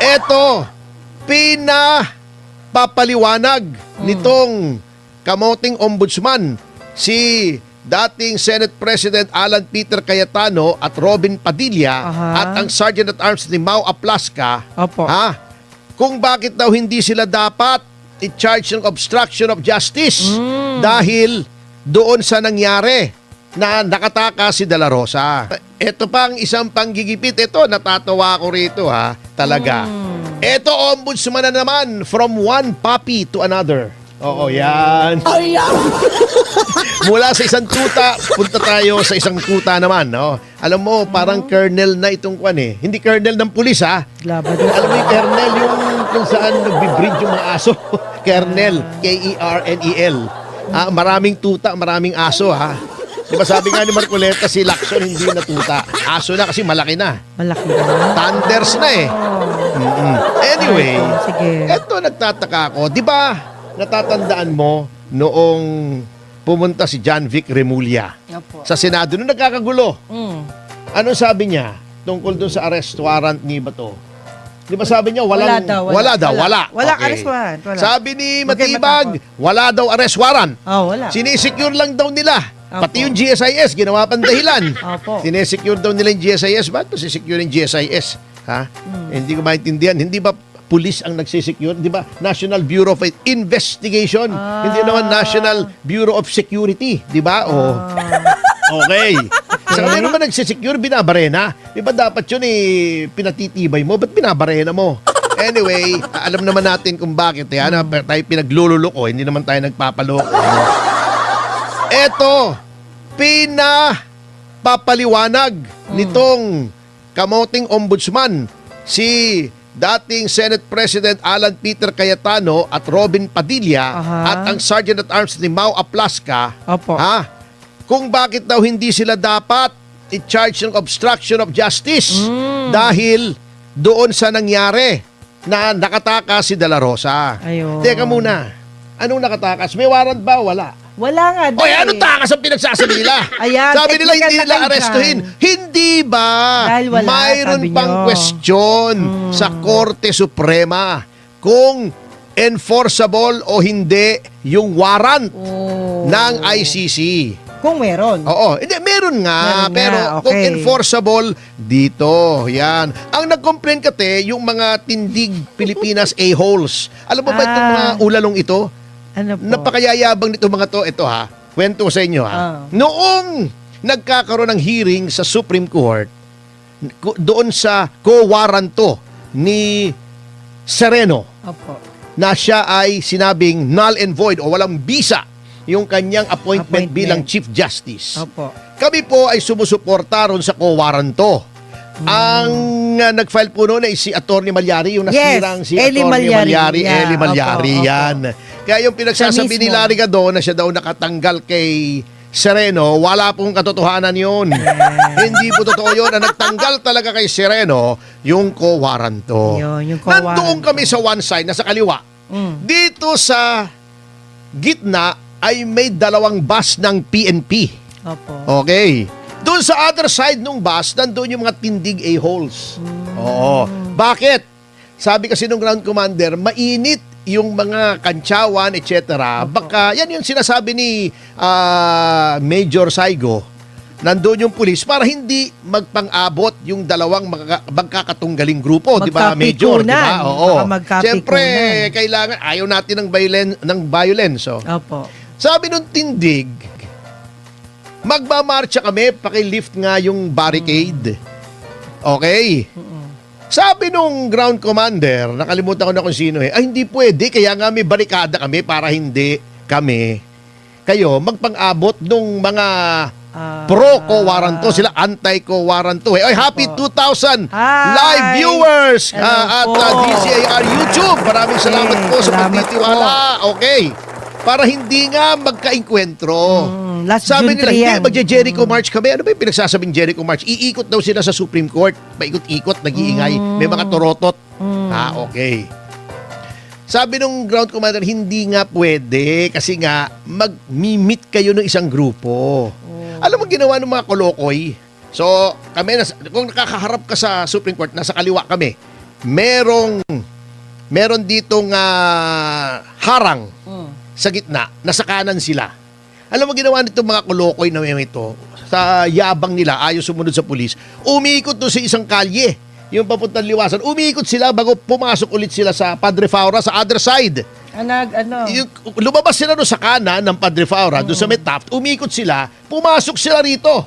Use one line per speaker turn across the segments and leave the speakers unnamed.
Eto, pinapapaliwanag nitong kamoting ombudsman si dating Senate President Alan Peter Cayetano at Robin Padilla at ang Sergeant at Arms ni Mau Aplasca
Opo.
kung bakit daw hindi sila dapat i-charge ng obstruction of justice dahil doon sa nangyari na nakataka si De La Rosa. Ito pang isang panggigipit. Ito, natatawa ko rito talaga. Ito, ombudsman na naman from one puppy to another. Oo, yan. Mula sa isang tuta, punta tayo sa isang tuta naman. No? Alam mo, parang kernel na itong kwan eh. Hindi kernel ng pulis
Labrador.
Alam mo yung kernel, yung kung saan nagbe-breed yung mga aso. Kernel, K-E-R-N-E-L. Maraming tuta, maraming aso Di ba sabi nga ni Marcoleta, si Lacson hindi na tuta. Aso na kasi malaki na.
Malaki na.
Thunders na eh. Anyway,
Sige.
eto nagtataka ako. Di ba natatandaan mo noong pumunta si John Vic Remulla
Opo.
sa Senado nung nagkakagulo? Anong sabi niya tungkol dun sa arrest warrant ni Bato? Di ba sabi niya wala.
Wala.
Okay.
Arrest warrant. Wala.
Sabi ni
Huwag kayo
Matibag, wala daw arrest warrant.
Wala.
Sinisecure lang daw nila.
Opo.
Pati yung GSIS, ginawa pang dahilan.
Opo.
Sinesecure daw nila yung GSIS. Ba't ito sisecure yung GSIS? Hindi ko maintindihan. Hindi ba police ang nagsisecure? Di ba National Bureau of Investigation? Hindi naman National Bureau of Security. Di ba? Okay. Sa kanila naman nagsisecure, binabarena. Di ba dapat yun pinatitibay mo? Ba't binabarena mo? Anyway, alam naman natin kung bakit. Tayo pinaglululoko. Hindi naman tayo nagpapaloko. Eto, pinapapaliwanag nitong kamoting ombudsman si dating Senate President Alan Peter Cayetano at Robin Padilla at ang Sergeant at Arms ni Mau Aplasca
Opo.
kung bakit daw hindi sila dapat i-charge ng obstruction of justice dahil doon sa nangyari na nakataka si De La Rosa.
Ayun.
Teka muna, anong nakatakas? May warrant ba? Wala.
Wala nga
Oy, anong takas ang pinagsasabi nila?
Ayan,
sabi nila
technical
hindi
na
nila
kayo
arestuhin.
dyan.
Hindi ba?
Dahil wala,
mayroon
sabi
pang
nyo.
question sa Korte Suprema kung enforceable o hindi yung warrant ng ICC.
Kung meron.
Oo, hindi, meron nga.
Meron
pero
nga, okay.
kung enforceable, dito. Yan. Ang nag-complain kate, yung mga tindig Pilipinas a-holes. Alam mo ba itong mga ulalong ito?
Ano po?
Napakayayabang nito mga to. Ito kwento ko sa inyo Noong nagkakaroon ng hearing sa Supreme Court, doon sa co-warranto ni Sereno,
Opo.
na siya ay sinabing null and void o walang bisa yung kanyang appointment bilang Chief Justice.
Opo.
Kami po ay sumusuporta ron sa co-warranto. Ang nag-file po noon ay si Atty. Malyari, yung nasirang si
Eli
Atty.
Malyari.
Eli
Yeah,
Malyari,
opo.
yan. Kaya yung pinagsasabi
Siya
ni
mismo.
Larry Gadon na siya daw nakatanggal kay Sereno, wala pong katotohanan yun. Hindi po totoo yun. Ang nagtanggal talaga kay Sereno, yung co-warranto.
Yun, yung co-warranto.
Nandoon kami sa one side, nasa kaliwa. Dito sa gitna ay may dalawang bus ng PNP.
Opo.
Okay. Doon sa other side ng bus, nandoon yung mga tindig a-holes. Oo. Bakit? Sabi kasi ng ground commander, mainit yung mga kantsawan, etc. Baka, yan yung sinasabi ni Major Saigo, nandoon yung pulis para hindi magpang-abot yung dalawang magkakatunggaling grupo, di ba, Major? Di ba? Oo. Siyempre, kailangan, ayaw natin ng violence.
Opo.
Sabi nung tindig, magmamarcha kami, pakilift nga yung barricade. Okay? Sabi nung ground commander, nakalimutan ko na kung sino ay hindi pwede, kaya nga may barikada kami para hindi kami, kayo, magpang-abot nung mga pro-co-waranto, sila anti-co-waranto. Oy, happy 2000 live viewers at DCAR YouTube. Maraming salamat po sa pagtitiwala. Okay. Para hindi nga magka-enkwentro. Sabi nila, hindi, magje-Jericho March kami. Ano ba yung pinagsasabing Jericho March? Iikot daw sila sa Supreme Court. Paikot-ikot, nag-iingay. May mga torotot. Okay. Sabi nung ground commander, hindi nga pwede kasi nga mag-meet kayo ng isang grupo. Alam mo ginawa ng mga kolokoy? So, kami, kung nakakaharap ka sa Supreme Court, nasa kaliwa kami. meron ditong harang
Mm.
sa gitna, nasa kanan sila. Alam mo ginawa nitong mga kolokoy na ito, sa yabang nila, ayaw sumunod sa pulis, umiikot doon sa isang kalye, yung papuntang Liwasan, umiikot sila bago pumasok ulit sila sa Padre Faura sa other side. Lumabas sila doon sa kanan ng Padre Faura, doon sa may Taft, umiikot sila, pumasok sila rito.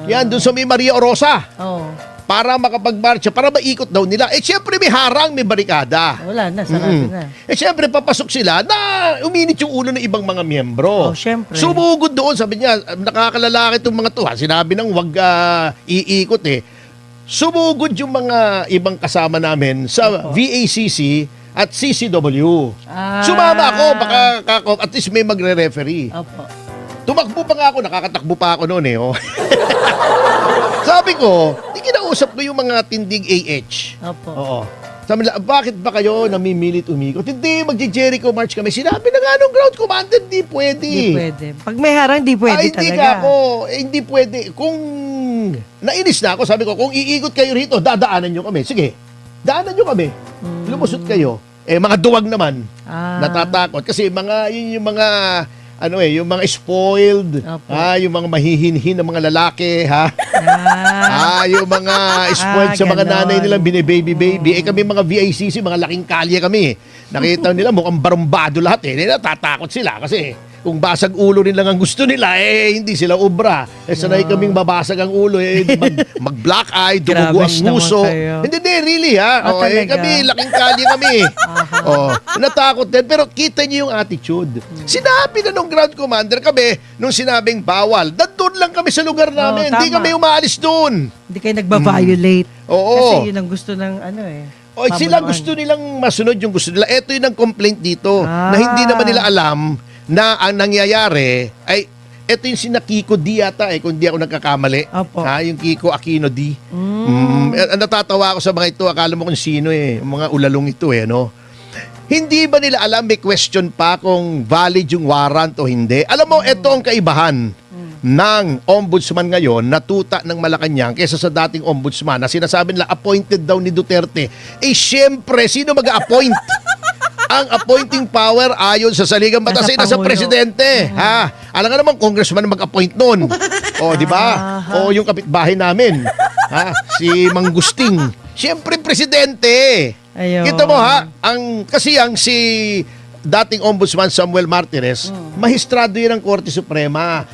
Yan, doon sa may Maria Orosa.
Oh.
Para makapag-marcha, para maikot daw nila. Eh, syempre may harang, may barikada.
Wala na, sarado na.
Eh, syempre papasok sila na uminit yung ulo ng ibang mga miyembro.
Oh, syempre.
Sumugod doon, sabi niya, nakakalalaki itong mga to. Sinabi nang wag iikot eh. Sumugod yung mga ibang kasama namin sa VACC at CCW. Sumama ako, baka at least may magre-referee.
Opo.
Tumakbo pa nga ako, nakakatakbo pa ako noon eh. Oh. Sabi ko, kinausap ko yung mga tindig AH.
Opo.
Oo. Sabi nila, bakit ba kayo namimilit umikot? Hindi, magji-Jericho March kami. Sinabi na nga nung ground commander, di pwede.
Hindi pwede. Pag may harang, di pwede
hindi
talaga.
Ka ako. Hindi pwede. Kung nainis na ako, sabi ko, kung iikot kayo rito, dadaanan nyo kami. Sige, daanan nyo kami. Lumusot kayo. Eh, mga duwag naman. Natatakot. Kasi yun yung mga yung mga spoiled, yung mga mahihinhin ng mga lalaki, ha? Yung mga spoiled sa mga nanay nilang bine-baby-baby. Eh kami mga VICC, mga laking kalye kami. Nakita nila mukhang barumbado lahat eh. Natatakot sila kasi kung basag ulo rin lang ang gusto nila, eh hindi sila obra. Eh sanay kaming babasag ang ulo, eh mag-black eye, dumugo ang nguso. Hindi, really ha. Kami, laking kalye kami. Natakot din. Pero kita niyo yung attitude. Sinabi na nung ground commander kami, nung sinabing bawal, doon lang kami sa lugar namin. Hindi kami umaalis doon.
Hindi kayo nagba-violate.
Oo.
Kasi yun ang gusto ng
sila gusto nilang masunod yung gusto nila. Ito yung ang complaint dito na hindi naman nila alam na ang nangyayari ay ito yung sina Kiko D yata kung di ako nagkakamali.
Opo.
Yung Kiko Aquino D. Natatawa ako sa mga ito, akala mo kung sino mga ulalong ito no? Hindi ba nila alam, may question pa kung valid yung warrant o hindi? Alam mo, ito ang kaibahan ng ombudsman ngayon na tuta ng Malacanang kaysa sa dating ombudsman na sinasabi nila appointed daw ni Duterte. Eh syempre, sino mag-appoint? Ang appointing power ayon sa saligang batas ay nasa presidente. Alam nga naman, congressman mag-appoint noon. Di ba? Yung kapitbahay namin. Si Mang Gusting. Siyempre, presidente.
Ayun.
Kita mo kasi si dating ombudsman Samuel Martires, mahistrado yan ng Korte Suprema.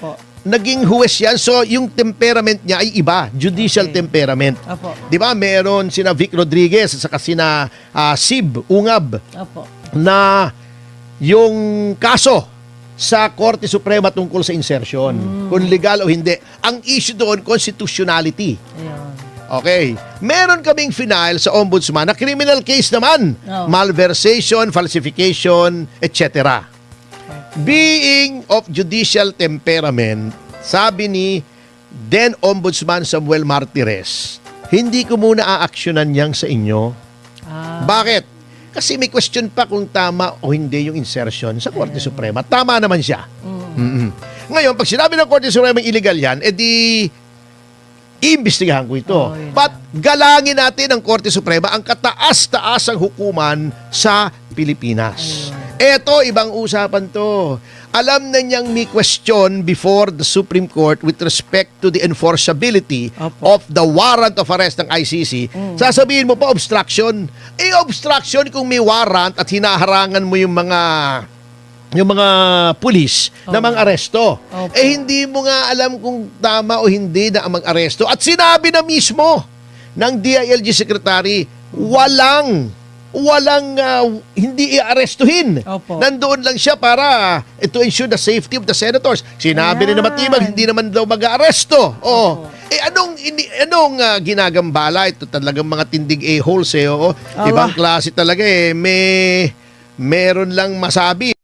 Naging huwes yan. So, yung temperament niya ay iba. Judicial temperament. Di ba? Meron sina Vic Rodriguez at saka sina Sib Ungab. Na yung kaso sa Korte Suprema tungkol sa insertion, kung legal o hindi. Ang issue doon, constitutionality. Okay. Meron kaming final sa ombudsman na criminal case naman. Malversation, falsification, etc. Being of judicial temperament, sabi ni then Ombudsman Samuel Martires, hindi ko muna aaksyonan yang sa inyo. Bakit? Kasi may question pa kung tama o hindi yung insertion sa Korte Suprema. Tama naman siya. Ngayon, pag sinabi ng Korte Suprema illegal yan, edi iimbestigahan ko ito. But galangin natin ang Korte Suprema ang kataas-taasang hukuman sa Pilipinas. Eto, ibang usapan to. Alam na niyang may question before the Supreme Court with respect to the enforceability of the warrant of arrest ng ICC. Sasabihin mo pa, obstruction. Obstruction kung may warrant at hinaharangan mo yung mga pulis na mang-aresto. Hindi mo nga alam kung tama o hindi na ang mang-aresto. At sinabi na mismo ng DILG Secretary, hindi i-arestuhin. Nandoon lang siya para to ensure the safety of the senators. Sinabi rin na Matibag, hindi naman daw mag-aaresto. Anong ginagambala? Ito talagang mga tindig a-holes. Ibang klase talaga meron lang masabi.